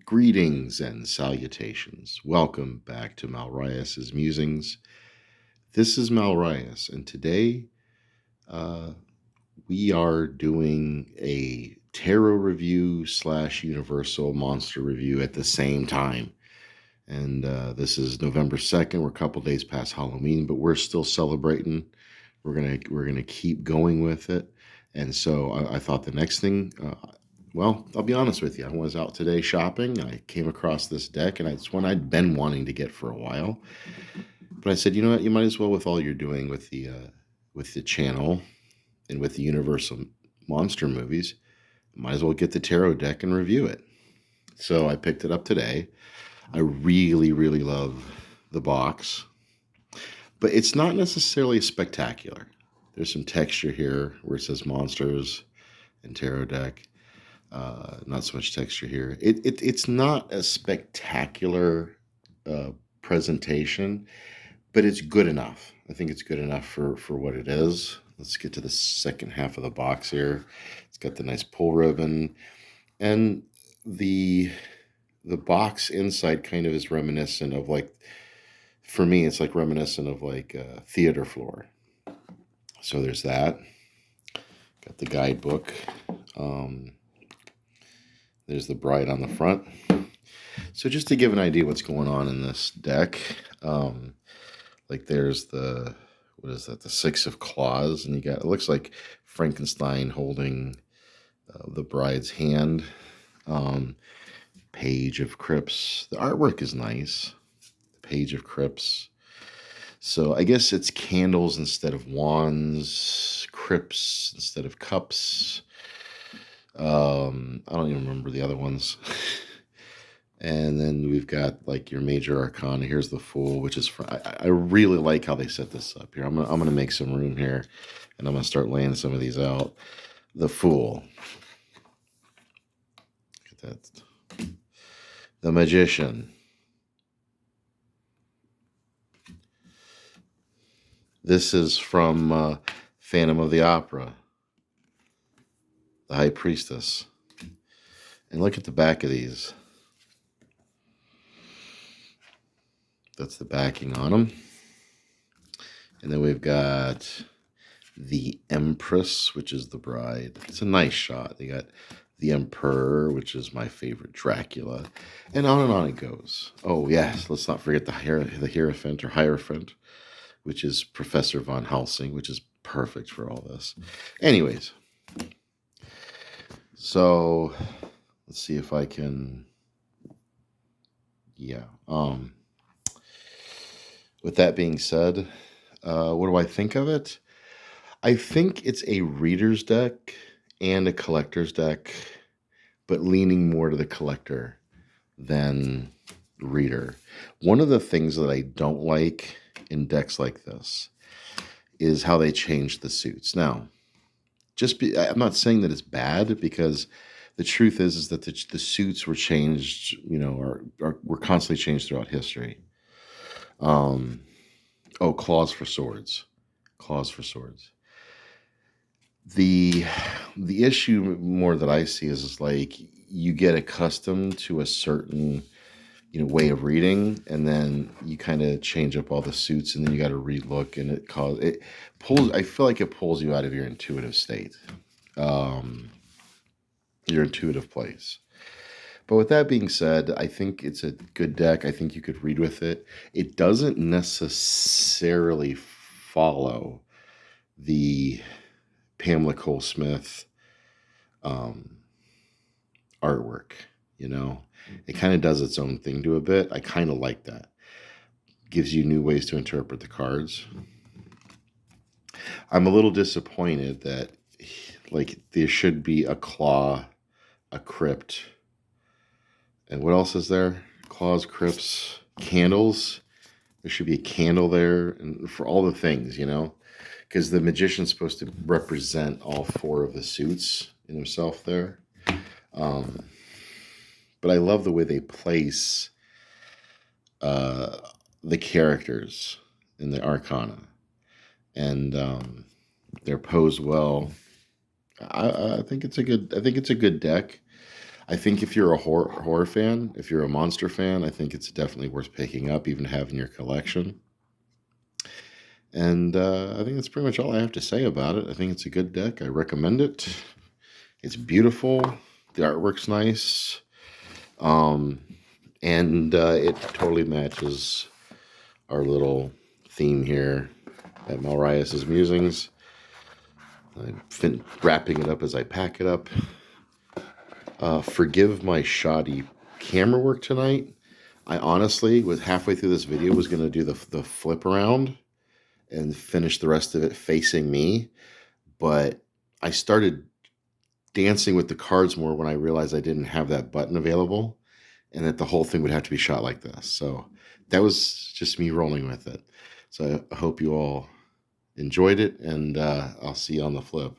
Greetings and salutations. Welcome back to Malrayas' Musings. This is Malrayas, and today uh, we are doing a tarot review slash Universal Monster review at the same time. And this is November 2nd. We're a couple days past Halloween, but we're still celebrating. We're gonna keep going with it. And so I thought the next thing, well, I'll be honest with you. I was out today shopping. I came across this deck, and it's one I'd been wanting to get for a while. But I said, you know what? You might as well, with all you're doing with the channel and with the Universal monster movies, might as well get the tarot deck and review it. So I picked it up today. I really, really love the box, but it's not necessarily spectacular. There's some texture here where it says monsters and tarot deck. Not so much texture here. It's not a spectacular presentation, but it's good enough. I think it's good enough for what it is. Let's get to the second half of the box here. It's got the nice pull ribbon, and the box inside kind of is reminiscent of, like, for me, it's like reminiscent of like a theater floor. So there's that. Got the guidebook. There's the bride on the front. So just to give an idea what's going on in this deck, like there's the, what is that? The Six of Claws, and you got, it looks like Frankenstein holding the bride's hand. Page of Crypts. The artwork is nice. The Page of Crypts. So I guess it's candles instead of wands, crypts instead of cups. I don't even remember the other ones. And then we've got like your major arcana. Here's the Fool, which is I really like how they set this up here. I'm gonna make some room here, and I'm gonna start laying some of these out. The Fool. Look at that. The Magician. This is from Phantom of the Opera. The High Priestess. And look at the back of these. That's the backing on them. And then we've got the Empress, which is the bride. It's a nice shot. They got the Emperor, which is my favorite Dracula. And on it goes. Oh, yes, let's not forget the Hierophant, which is Professor Von Helsing, which is perfect for all this. Anyways, so let's see if I can, yeah. With that being said, what do I think of it? I think it's a reader's deck and a collector's deck, but leaning more to the collector than reader. One of the things that I don't like in decks like this is how they change the suits. Now, I'm not saying that it's bad, because the truth is that the suits were changed, were constantly changed throughout history. Claws for swords. Claws for swords. The issue more that I see is like you get accustomed to a certain way of reading, and then you kind of change up all the suits, and then you got to relook, and it pulls. I feel like it pulls you out of your intuitive state, your intuitive place. But with that being said, I think it's a good deck. I think you could read with it. It doesn't necessarily follow the Pamela Cole Smith artwork. It kind of does its own thing to a bit. I kind of like that. Gives you new ways to interpret the cards. I'm a little disappointed that, like, there should be a claw, a crypt, and what else is there? Claws, crypts, candles. There should be a candle there, and for all the things, because the magician's supposed to represent all four of the suits in himself there. But I love the way they place the characters in the arcana, and they're posed well. I think it's a good deck. I think if you're a horror fan, if you're a monster fan, I think it's definitely worth picking up, even having your collection. And I think that's pretty much all I have to say about it. I think it's a good deck. I recommend it. It's beautiful. The artwork's nice. Um, and it totally matches our little theme here at Malraias' Musings. I'm wrapping it up as I pack it up. Forgive my shoddy camera work tonight. I honestly, was halfway through this video, was going to do the flip around and finish the rest of it facing me. But I started dancing with the cards more when I realized I didn't have that button available and that the whole thing would have to be shot like this. So that was just me rolling with it. So I hope you all enjoyed it, and I'll see you on the flip.